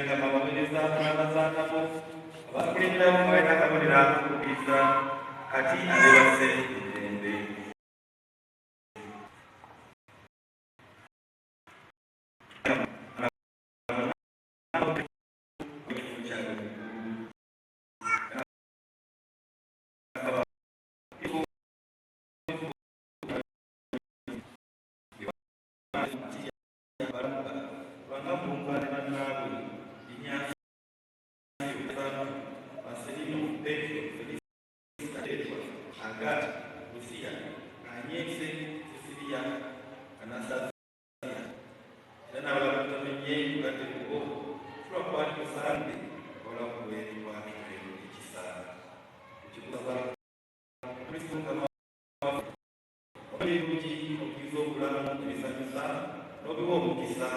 kama baweereza n'abazaanabo abakulemberawo abalina akabonero ak'okukkiriza kati abeebase emirembe. Obukiza